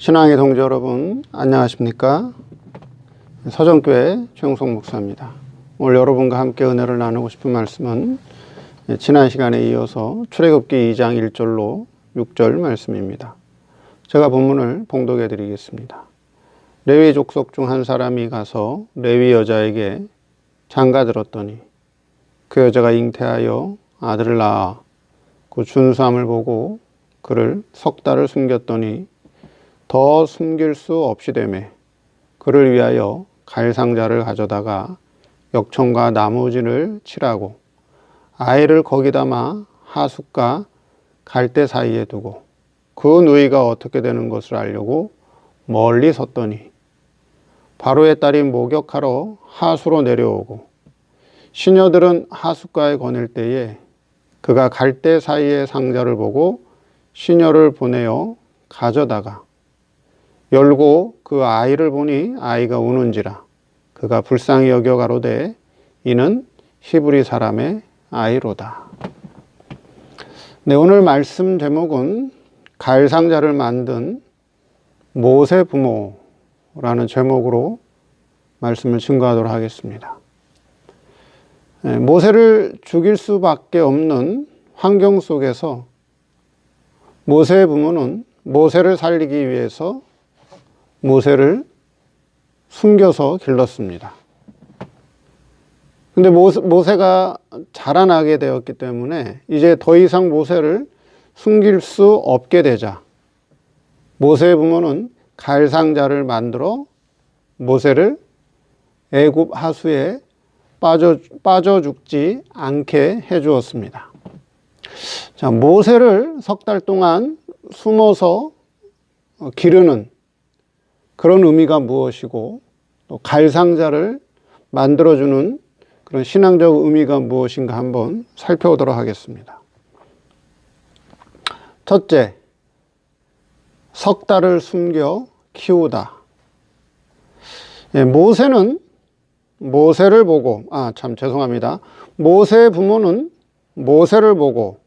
신앙의 동지 여러분, 안녕하십니까? 서정교회 최용석 목사입니다. 오늘 여러분과 함께 은혜를 나누고 싶은 말씀은 지난 시간에 이어서 출애굽기 2장 1절로 6절 말씀입니다. 제가 본문을 봉독해 드리겠습니다. 레위 족속 중 한 사람이 가서 레위 여자에게 장가들었더니 그 여자가 잉태하여 아들을 낳아 그 준수함을 보고 그를 석 달을 숨겼더니 더 숨길 수 없이 되매 그를 위하여 갈상자를 가져다가 역청과 나무진을 칠하고 아이를 거기 담아 하숫과 갈대 사이에 두고 그 누이가 어떻게 되는 것을 알려고 멀리 섰더니 바로의 딸이 목욕하러 하수로 내려오고 시녀들은 하숫가에 거닐 때에 그가 갈대 사이의 상자를 보고 시녀를 보내어 가져다가 열고 그 아이를 보니 아이가 우는지라 그가 불쌍히 여겨 가로되 이는 히브리 사람의 아이로다. 네, 오늘 말씀 제목은 갈상자를 만든 모세 부모라는 제목으로 말씀을 증거하도록 하겠습니다. 모세를 죽일 수밖에 없는 환경 속에서 모세의 부모는 모세를 살리기 위해서 모세를 숨겨서 길렀습니다. 근데 모세가 자라나게 되었기 때문에 이제 더 이상 모세를 숨길 수 없게 되자 모세의 부모는 갈상자를 모세를 애굽 하수에 빠져 죽지 않게 해 주었습니다. 자, 모세를 석 달 동안 숨어서 기르는 그런 의미가 무엇이고 또 갈상자를 만들어주는 그런 신앙적 의미가 무엇인가 한번 살펴보도록 하겠습니다. 첫째, 석 달을 숨겨 키우다. 모세는 모세를 보고, 모세의 부모는 모세를 보고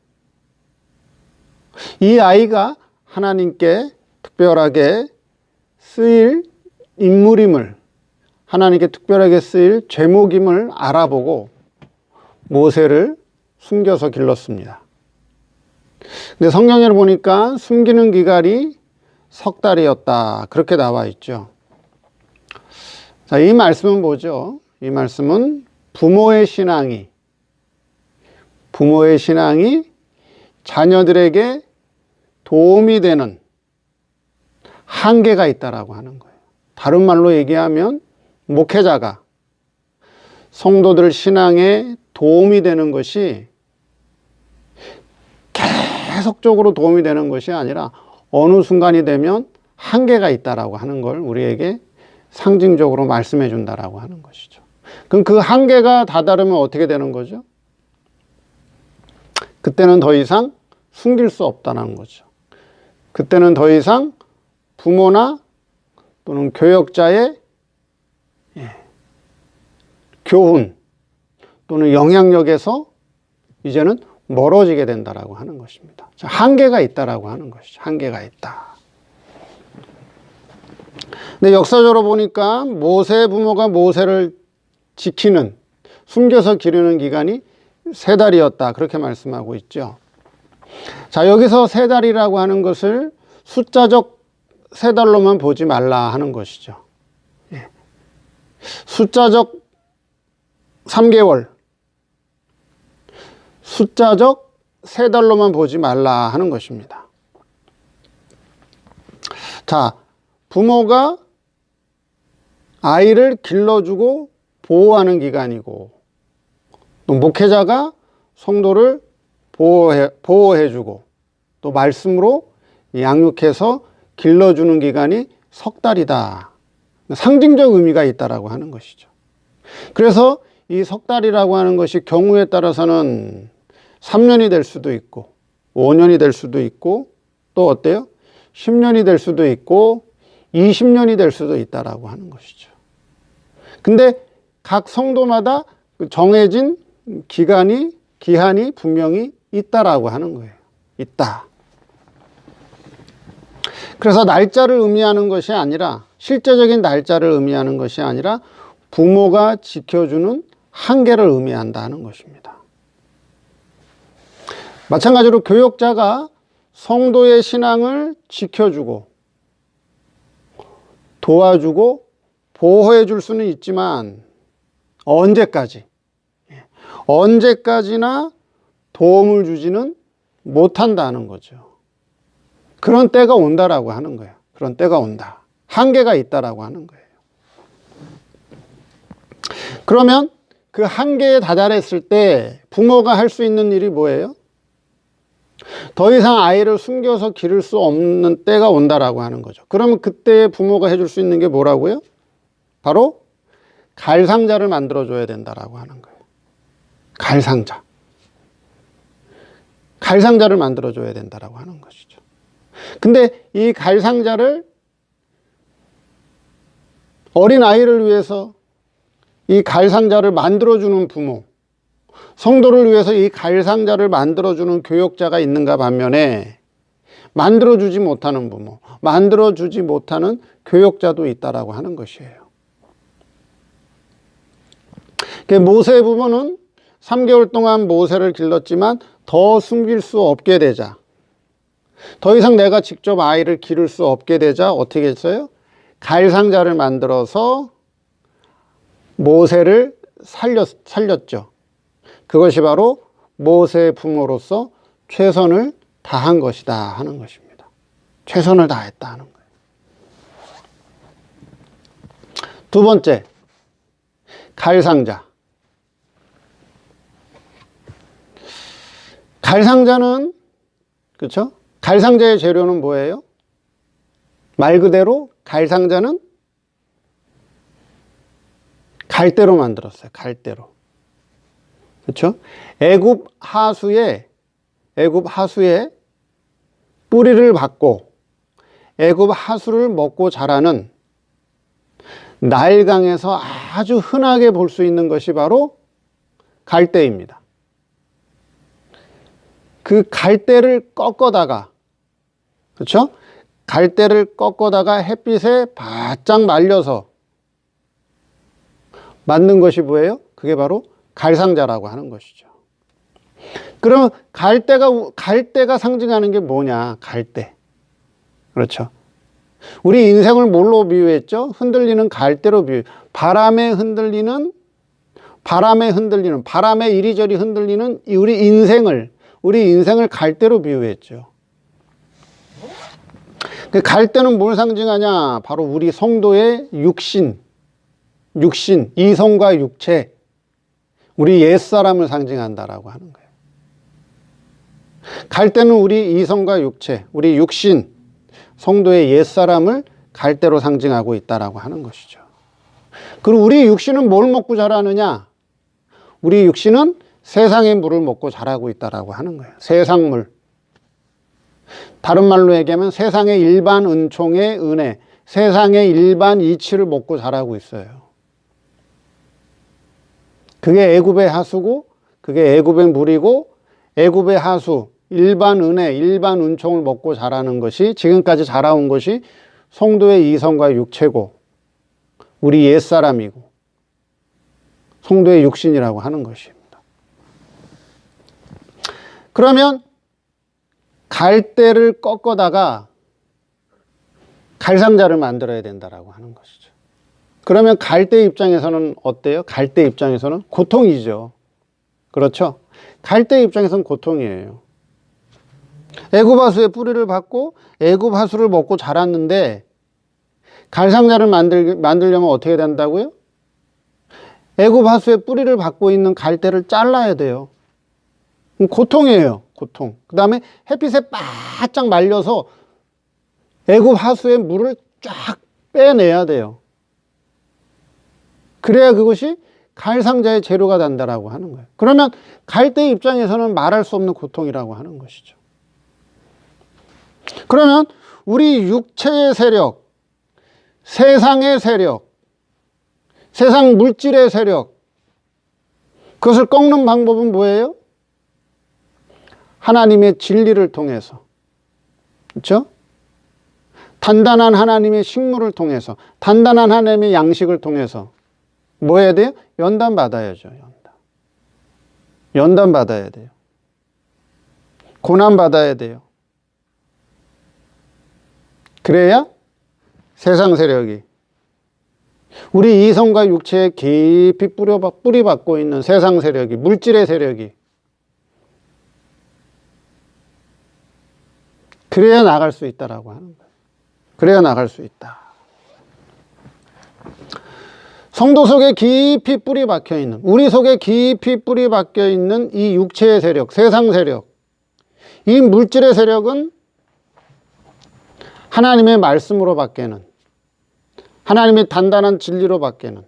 이 아이가 하나님께 특별하게 쓰일 인물임을, 하나님께 특별하게 쓰일 제목임을 알아보고 모세를 숨겨서 길렀습니다. 근데 성경에 보니까 숨기는 기간이 석 달이었다, 그렇게 나와 있죠. 자, 이 말씀은 뭐죠? 이 말씀은 부모의 신앙이 자녀들에게 도움이 되는 한계가 있다라고 하는 거예요. 다른 말로 얘기하면 목회자가 성도들 신앙에 도움이 되는 것이 계속적으로 도움이 되는 것이 아니라 어느 순간이 되면 한계가 있다라고 하는 걸 우리에게 상징적으로 말씀해 준다라고 하는 것이죠. 그럼 그 한계가 다다르면 어떻게 되는 거죠? 그때는 더 이상 숨길 수 없다는 거죠. 그때는 더 이상 부모나 또는 교역자의 교훈 또는 영향력에서 이제는 멀어지게 된다라고 하는 것입니다. 한계가 있다라고 하는 것이죠. 한계가 있다. 근데 역사적으로 보니까 모세의 부모가 모세를 숨겨서 기르는 기간이 3달이었다. 그렇게 말씀하고 있죠. 자, 여기서 3달이라고 하는 것을 숫자적 3달로만 보지 말라 하는 것이죠. 숫자적 3개월, 숫자적 3달로만 보지 말라 하는 것입니다. 자, 부모가 아이를 길러주고 보호하는 기간이고 또 목회자가 성도를 보호해주고 또 말씀으로 양육해서 길러주는 기간이 석 달이다. 상징적 의미가 있다라고 하는 것이죠. 그래서 이 석 달이라고 하는 것이 경우에 따라서는 3년이 될 수도 있고 5년이 될 수도 있고 또 어때요? 10년이 될 수도 있고 20년이 될 수도 있다라고 하는 것이죠. 근데 각 성도마다 정해진 기한이 분명히 있다라고 하는 거예요. 있다. 그래서 날짜를 의미하는 것이 아니라, 실제적인 날짜를 의미하는 것이 아니라 부모가 지켜주는 한계를 의미한다는 것입니다. 마찬가지로 교역자가 성도의 신앙을 지켜주고 도와주고 보호해 줄 수는 있지만 언제까지나 도움을 주지는 못한다는 거죠. 그런 때가 온다라고 하는 거예요. 그런 때가 온다. 한계가 있다라고 하는 거예요. 그러면 그 한계에 다다랐을 때 부모가 할 수 있는 일이 뭐예요? 더 이상 아이를 숨겨서 기를 수 없는 때가 온다라고 하는 거죠. 그러면 그때 부모가 해줄 수 있는 게 뭐라고요? 바로 갈상자를 만들어줘야 된다라고 하는 거예요. 갈상자를 만들어줘야 된다라고 하는 것이죠. 근데 이 갈상자를 어린 아이를 위해서 이 갈상자를 만들어주는 부모, 성도를 위해서 이 갈상자를 만들어주는 교역자가 있는가 반면에 만들어주지 못하는 부모, 만들어주지 못하는 교역자도 있다라고 하는 것이에요. 모세의 부모는 3개월 동안 모세를 길렀지만 더 숨길 수 없게 되자, 더 이상 내가 직접 아이를 기를 수 없게 되자 어떻게 했어요? 갈상자를 만들어서 모세를 살렸죠. 그것이 바로 모세의 부모로서 최선을 다한 것이다 하는 것입니다. 최선을 다했다 하는 거예요. 두 번째, 갈상자. 갈상자는, 그렇죠? 갈상자의 재료는 뭐예요? 말 그대로 갈상자는 갈대로 만들었어요. 갈대로. 그렇죠? 애굽 하수에 뿌리를 받고 애굽 하수를 먹고 자라는 나일강에서 아주 흔하게 볼 수 있는 것이 바로 갈대입니다. 그 갈대를 꺾어다가, 그렇죠? 갈대를 꺾어다가 햇빛에 바짝 말려서 만든 것이 뭐예요? 그게 바로 갈상자라고 하는 것이죠. 그러면 갈대가 상징하는 게 뭐냐? 갈대. 그렇죠. 우리 인생을 뭘로 비유했죠? 흔들리는 갈대로 비유. 바람에 이리저리 흔들리는 우리 인생을 갈대로 비유했죠. 그 갈대는 뭘 상징하냐? 바로 우리 성도의 육신, 이성과 육체, 우리 옛사람을 상징한다라고 하는 거예요. 갈대는 우리 이성과 육체, 우리 육신, 성도의 옛사람을 갈대로 상징하고 있다라고 하는 것이죠. 그리고 우리 육신은 뭘 먹고 자라느냐? 우리 육신은 세상의 물을 먹고 자라고 있다라고 하는 거예요. 세상물. 다른 말로 얘기하면 세상의 일반 은총의 은혜, 세상의 일반 이치를 먹고 자라고 있어요. 그게 애굽의 하수고, 그게 애굽의 물이고, 애굽의 하수, 일반 은혜, 일반 은총을 먹고 자라는 것이, 지금까지 자라온 것이 성도의 이성과 육체고, 우리 옛사람이고, 성도의 육신이라고 하는 것입니다. 그러면 갈대를 꺾어다가 갈상자를 만들어야 된다라고 하는 것이죠. 그러면 갈대 입장에서는 어때요? 갈대 입장에서는 고통이죠. 그렇죠? 갈대 입장에서는 고통이에요. 애굽 하수에 뿌리를 받고 애굽 하수를 먹고 자랐는데 갈상자를 만들려면 어떻게 된다고요? 애굽 하수에 뿌리를 받고 있는 갈대를 잘라야 돼요. 고통이에요. 고통. 그 다음에 햇빛에 바짝 말려서 애굽 하수의 물을 쫙 빼내야 돼요. 그래야 그것이 갈상자의 재료가 된다라고 하는 거예요. 그러면 갈대 입장에서는 말할 수 없는 고통이라고 하는 것이죠. 그러면 우리 육체의 세력, 세상의 세력, 세상 물질의 세력, 그것을 꺾는 방법은 뭐예요? 하나님의 진리를 통해서. 그렇죠? 단단한 하나님의 식물을 통해서, 단단한 하나님의 양식을 통해서 뭐 해야 돼요? 연단 받아야죠. 연단 받아야 돼요. 고난 받아야 돼요. 그래야 세상 세력이, 우리 이성과 육체에 깊이 뿌리 박고 있는 세상 세력이, 물질의 세력이, 그래야 나갈 수 있다라고 하는 거예요. 그래야 나갈 수 있다. 성도 속에 깊이 뿌리 박혀 있는, 우리 속에 깊이 뿌리 박혀 있는 이 육체의 세력, 세상 세력, 이 물질의 세력은 하나님의 말씀으로 밖에는, 하나님의 단단한 진리로 밖에는,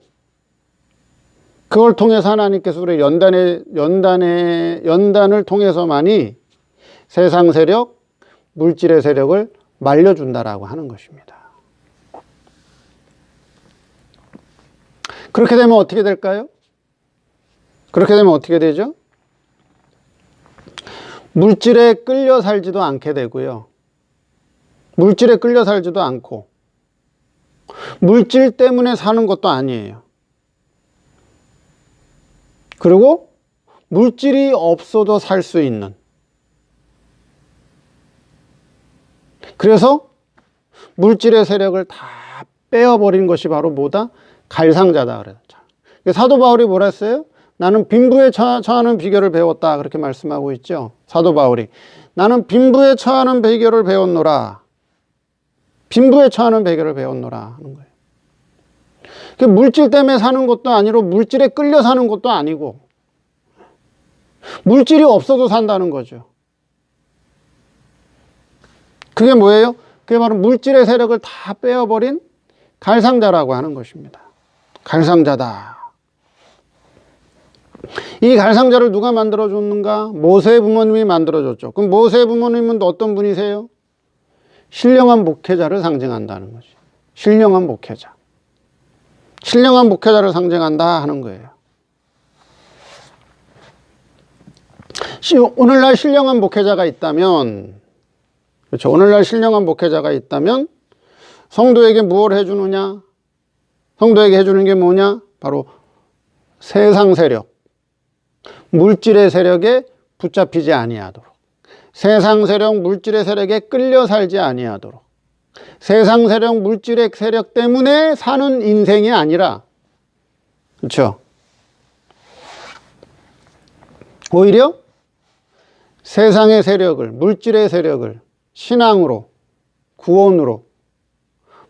그걸 통해서 하나님께서 우리 연단을 통해서만이 세상 세력, 물질의 세력을 말려준다라고 하는 것입니다. 그렇게 되면 어떻게 될까요? 그렇게 되면 어떻게 되죠? 물질에 끌려 살지도 않게 되고요. 물질에 끌려 살지도 않고, 물질 때문에 사는 것도 아니에요. 그리고 물질이 없어도 살 수 있는, 그래서 물질의 세력을 다 빼어버린 것이 바로 뭐다? 갈상자다 그래요. 사도 바울이 뭐라 했어요? 나는 빈부에 처하는 비결을 배웠다, 그렇게 말씀하고 있죠. 사도 바울이 나는 빈부에 처하는 비결을 배웠노라, 빈부에 처하는 비결을 배웠노라 하는 거예요. 물질 때문에 사는 것도 아니고, 물질에 끌려 사는 것도 아니고, 물질이 없어도 산다는 거죠. 그게 뭐예요? 그게 바로 물질의 세력을 다 빼어버린 갈상자라고 하는 것입니다. 갈상자다. 이 갈상자를 누가 만들어줬는가? 모세 부모님이 만들어줬죠. 그럼 모세 부모님은 어떤 분이세요? 신령한 목회자를 상징한다는 거죠. 신령한 목회자. 신령한 목회자를 상징한다 하는 거예요. 오늘날 신령한 목회자가 있다면, 그렇죠. 오늘날 신령한 목회자가 있다면 성도에게 무엇을 해주느냐? 성도에게 해주는 게 뭐냐? 바로 세상 세력, 물질의 세력에 붙잡히지 아니하도록, 세상 세력, 물질의 세력에 끌려 살지 아니하도록, 세상 세력, 물질의 세력 때문에 사는 인생이 아니라, 그렇죠? 오히려 세상의 세력을, 물질의 세력을 신앙으로, 구원으로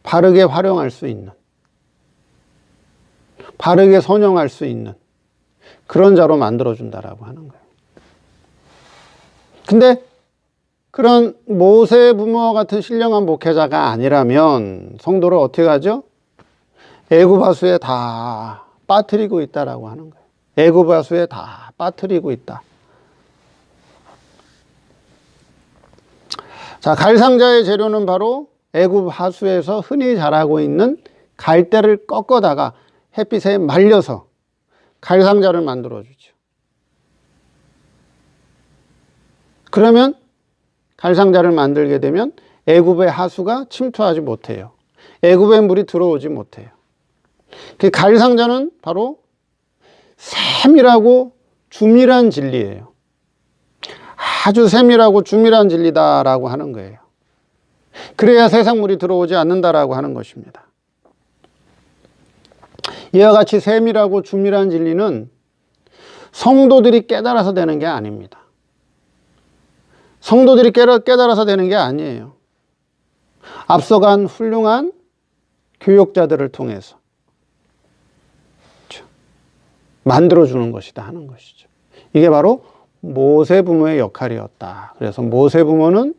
바르게 활용할 수 있는, 바르게 선용할 수 있는 그런 자로 만들어준다라고 하는 거예요. 근데 그런 모세 부모와 같은 신령한 목회자가 아니라면 성도를 어떻게 하죠? 애굽 하수에 다 빠뜨리고 있다라고 하는 거예요. 애굽 하수에 다 빠뜨리고 있다. 자, 갈상자의 재료는 바로 애굽 하수에서 흔히 자라고 있는 갈대를 꺾어다가 햇빛에 말려서 갈상자를 만들어주죠. 그러면 갈상자를 만들게 되면 애굽의 하수가 침투하지 못해요. 애굽의 물이 들어오지 못해요. 그 갈상자는 바로 세밀하고 주밀한 진리예요. 아주 세밀하고 주밀한 진리다라고 하는 거예요. 그래야 세상 물이 들어오지 않는다라고 하는 것입니다. 이와 같이 세밀하고 주밀한 진리는 성도들이 깨달아서 되는 게 아닙니다. 성도들이 깨달아서 되는 게 아니에요. 앞서간 훌륭한 교육자들을 통해서 만들어주는 것이다 하는 것이죠. 이게 바로 모세 부모의 역할이었다. 그래서 모세 부모는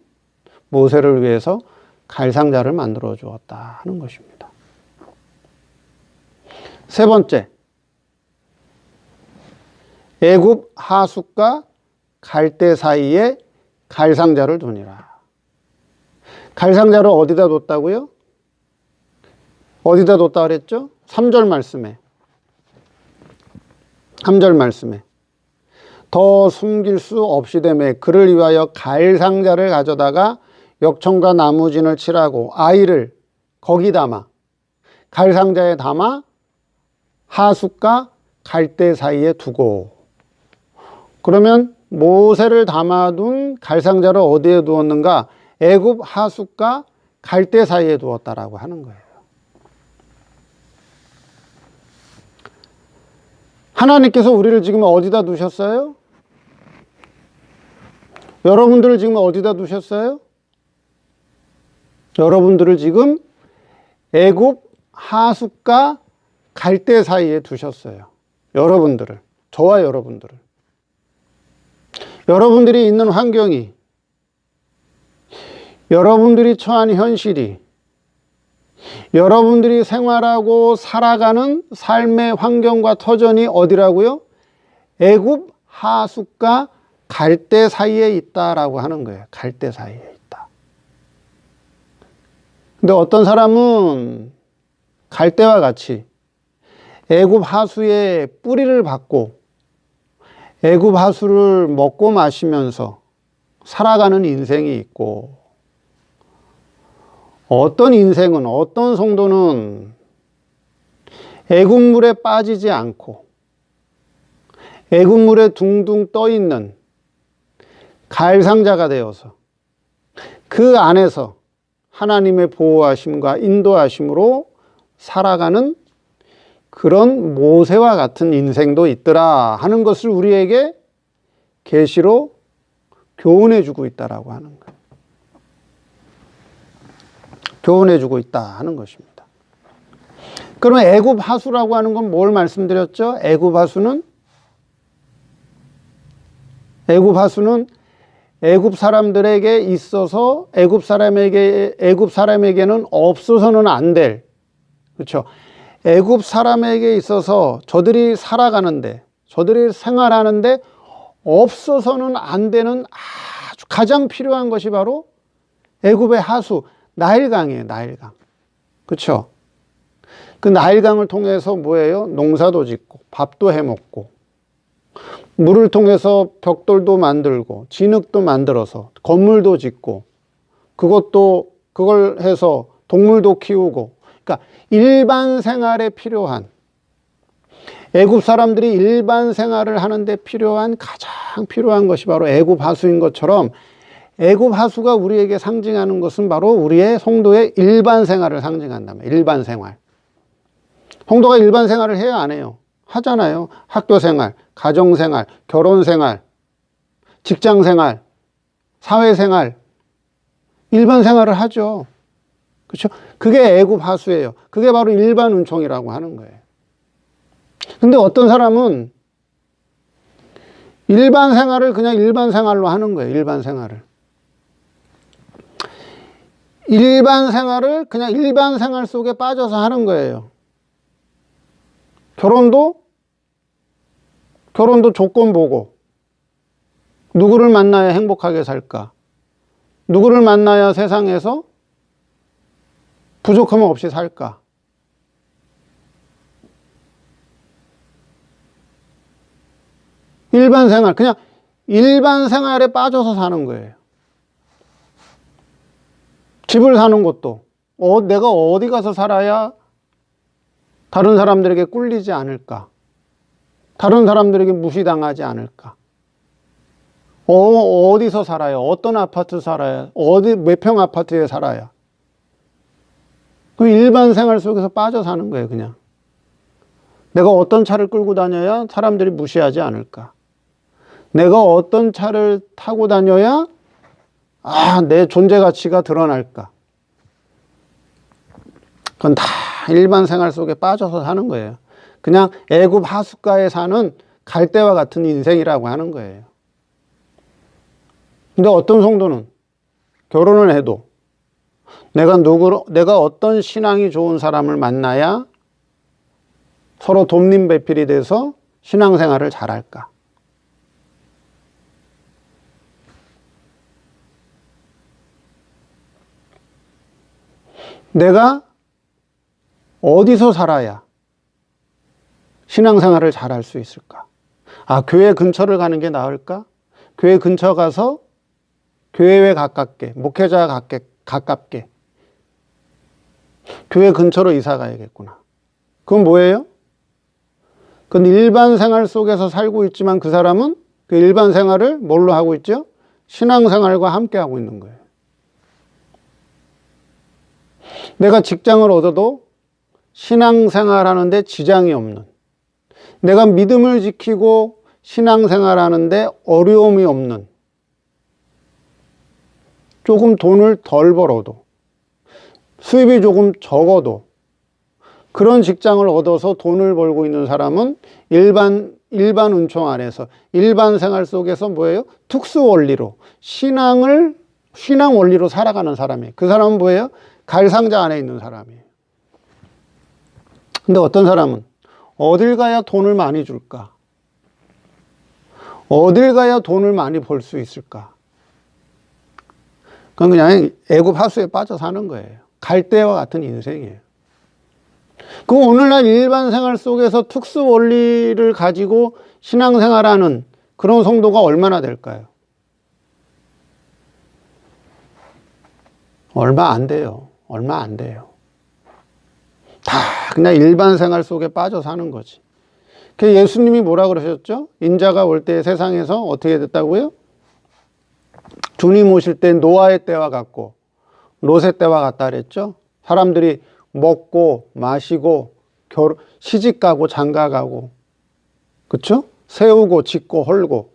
모세를 위해서 갈상자를 만들어 주었다 하는 것입니다. 세 번째, 애굽 하숫과 갈대 사이에 갈상자를 두니라. 갈상자를 어디다 뒀다고요? 어디다 뒀다 그랬죠? 3절 말씀에. 3절 말씀에. 더 숨길 수 없이 되매 그를 위하여 갈상자를 가져다가 역청과 나무진을 칠하고 아이를 거기 담아 갈상자에 담아 하숫과 갈대 사이에 두고. 그러면 모세를 담아둔 갈상자를 어디에 두었는가? 애굽 하숫과 갈대 사이에 두었다라고 하는 거예요. 하나님께서 우리를 지금 어디다 두셨어요? 여러분들을 지금 어디다 두셨어요? 여러분들을 지금 애굽 하숫과 갈대 사이에 두셨어요. 여러분들을, 저와 여러분들을. 여러분들이 있는 환경이, 여러분들이 처한 현실이, 여러분들이 생활하고 살아가는 삶의 환경과 터전이 어디라고요? 애굽 하숫과 갈대 사이에 있다라고 하는 거예요. 갈대 사이에 있다. 근데 어떤 사람은 갈대와 같이 애굽 하수의 뿌리를 받고 애굽 하수를 먹고 마시면서 살아가는 인생이 있고, 어떤 인생은, 어떤 성도는 애굽물에 빠지지 않고 애굽물에 둥둥 떠 있는 갈상자가 되어서 그 안에서 하나님의 보호하심과 인도하심으로 살아가는 그런 모세와 같은 인생도 있더라 하는 것을 우리에게 계시로 교훈해 주고 있다라고 하는 거예요. 교훈해 주고 있다 하는 것입니다. 그러면 애굽 하수라고 하는 건 뭘 말씀드렸죠? 애굽 하수는 애굽 사람들에게 있어서 애굽 사람에게는 없어서는 안 될, 그렇죠? 애굽 사람에게 있어서 저들이 살아가는데, 저들이 생활하는데 없어서는 안 되는 아주 가장 필요한 것이 바로 애굽의 하수, 나일강이에요. 나일강. 그렇죠? 그 나일강을 통해서 뭐예요? 농사도 짓고 밥도 해 먹고, 물을 통해서 벽돌도 만들고 진흙도 만들어서 건물도 짓고, 그걸 해서 동물도 키우고, 그러니까 일반 생활에 필요한, 애굽 사람들이 일반 생활을 하는데 필요한, 가장 필요한 것이 바로 애굽 하수인 것처럼, 애굽 하수가 우리에게 상징하는 것은 바로 우리의 성도의 일반 생활을 상징한다면, 일반 생활. 성도가 일반 생활을 해야 안 해요? 하잖아요. 학교 생활, 가정 생활, 결혼 생활, 직장 생활, 사회 생활, 일반 생활을 하죠. 그렇죠? 그게 애굽 하수예요. 그게 바로 일반 은총이라고 하는 거예요. 근데 어떤 사람은 일반 생활을 그냥 일반 생활로 하는 거예요. 일반 생활을. 일반 생활을 그냥 일반 생활 속에 빠져서 하는 거예요. 결혼도 조건 보고, 누구를 만나야 행복하게 살까? 누구를 만나야 세상에서 부족함 없이 살까? 일반 생활, 그냥 일반 생활에 빠져서 사는 거예요. 집을 사는 것도 내가 어디 가서 살아야 다른 사람들에게 꿀리지 않을까? 다른 사람들에게 무시당하지 않을까? 어디서 살아야? 어떤 아파트 살아야? 몇 평 아파트에 살아야? 그 일반 생활 속에서 빠져 사는 거예요, 그냥. 내가 어떤 차를 끌고 다녀야 사람들이 무시하지 않을까? 내가 어떤 차를 타고 다녀야 내 존재 가치가 드러날까? 그건 다 일반 생활 속에 빠져서 사는 거예요. 그냥 애굽 하숫가에 사는 갈대와 같은 인생이라고 하는 거예요. 근데 어떤 성도는 결혼을 해도 내가 어떤 신앙이 좋은 사람을 만나야 서로 돕님배필이 돼서 신앙생활을 잘할까? 내가 어디서 살아야 신앙생활을 잘할 수 있을까? 교회 근처를 가는 게 나을까? 교회 근처 가서 교회에 가깝게, 목회자 가깝게, 교회 근처로 이사 가야겠구나. 그건 뭐예요? 그건 일반 생활 속에서 살고 있지만 그 사람은 그 일반 생활을 뭘로 하고 있죠? 신앙생활과 함께 하고 있는 거예요. 내가 직장을 얻어도 신앙생활 하는데 지장이 없는, 내가 믿음을 지키고 신앙생활 하는데 어려움이 없는, 조금 돈을 덜 벌어도, 수입이 조금 적어도 그런 직장을 얻어서 돈을 벌고 있는 사람은 일반 은총 안에서, 일반 생활 속에서 뭐예요? 특수 원리로, 신앙 원리로 살아가는 사람이에요. 그 사람은 뭐예요? 갈상자 안에 있는 사람이에요. 근데 어떤 사람은 어딜 가야 돈을 많이 줄까? 어딜 가야 돈을 많이 벌 수 있을까? 그건 그냥 애굽 하수에 빠져 사는 거예요. 갈대와 같은 인생이에요. 그 오늘날 일반 생활 속에서 특수 원리를 가지고 신앙생활하는 그런 성도가 얼마나 될까요? 얼마 안 돼요. 얼마 안 돼요. 다 그냥 일반 생활 속에 빠져 사는 거지. 그 예수님이 뭐라 그러셨죠? 인자가 올 때 세상에서 어떻게 됐다고요? 주님 오실 때 노아의 때와 같고 롯의 때와 같다 그랬죠? 사람들이 먹고 마시고 시집가고 장가가고, 그렇죠? 세우고 짓고 헐고.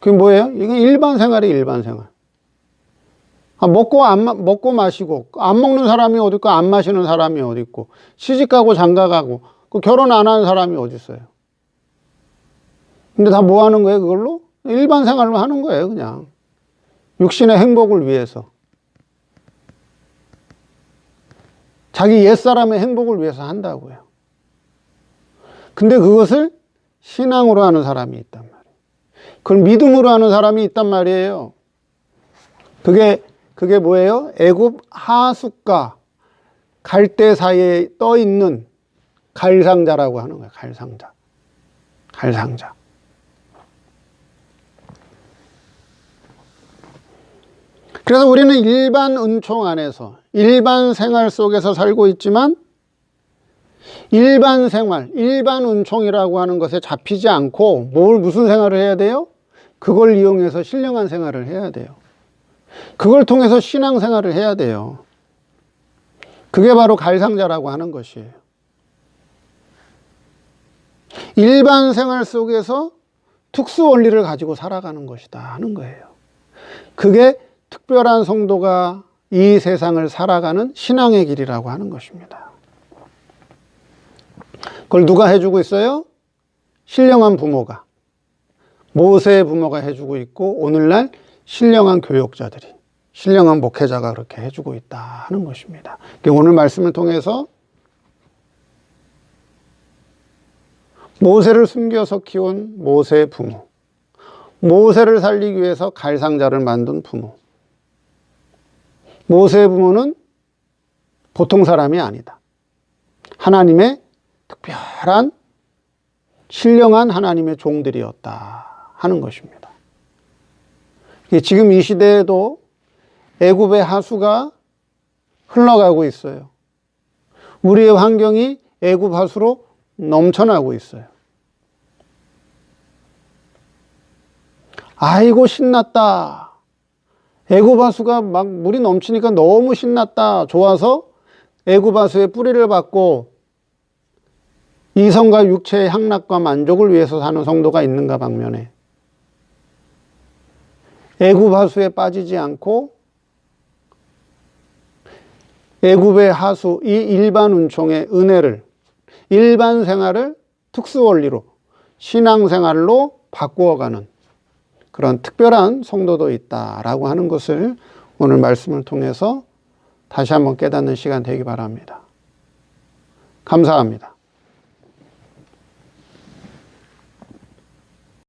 그게 뭐예요? 이게 일반 생활이 일반 생활. 먹고 마시고, 안 먹는 사람이 어디 있고 안 마시는 사람이 어디 있고, 시집가고 장가가고, 결혼 안 하는 사람이 어디 있어요? 근데 다 뭐 하는 거예요? 그걸로? 일반 생활로 하는 거예요, 그냥. 육신의 행복을 위해서. 자기 옛사람의 행복을 위해서 한다고요. 근데 그것을 신앙으로 하는 사람이 있단 말이에요. 그걸 믿음으로 하는 사람이 있단 말이에요. 그게 뭐예요? 애굽 하숫과 갈대 사이에 떠 있는 갈상자라고 하는 거예요. 갈상자. 그래서 우리는 일반 은총 안에서, 일반 생활 속에서 살고 있지만 일반 생활, 일반 은총이라고 하는 것에 잡히지 않고 무슨 생활을 해야 돼요? 그걸 이용해서 신령한 생활을 해야 돼요. 그걸 통해서 신앙생활을 해야 돼요. 그게 바로 갈상자라고 하는 것이에요. 일반 생활 속에서 특수 원리를 가지고 살아가는 것이다 하는 거예요. 그게 특별한 성도가 이 세상을 살아가는 신앙의 길이라고 하는 것입니다. 그걸 누가 해주고 있어요? 신령한 부모가, 모세의 부모가 해주고 있고, 오늘날 신령한 교육자들이, 신령한 목회자가 그렇게 해주고 있다 하는 것입니다. 오늘 말씀을 통해서 모세를 숨겨서 키운 모세의 부모, 모세를 살리기 위해서 갈상자를 만든 부모, 모세의 부모는 보통 사람이 아니다. 하나님의 특별한 신령한 하나님의 종들이었다 하는 것입니다. 지금 이 시대에도 애굽의 하수가 흘러가고 있어요. 우리의 환경이 애굽 하수로 넘쳐나고 있어요. 아이고 신났다. 애굽 하수가 막 물이 넘치니까 너무 신났다. 좋아서 애굽 하수의 뿌리를 받고 이성과 육체의 향락과 만족을 위해서 사는 성도가 있는가 방면에, 애굽 하수에 빠지지 않고 애굽의 하수, 이 일반 은총의 은혜를, 일반 생활을 특수 원리로, 신앙생활로 바꾸어가는 그런 특별한 성도도 있다라고 하는 것을 오늘 말씀을 통해서 다시 한번 깨닫는 시간 되기 바랍니다. 감사합니다.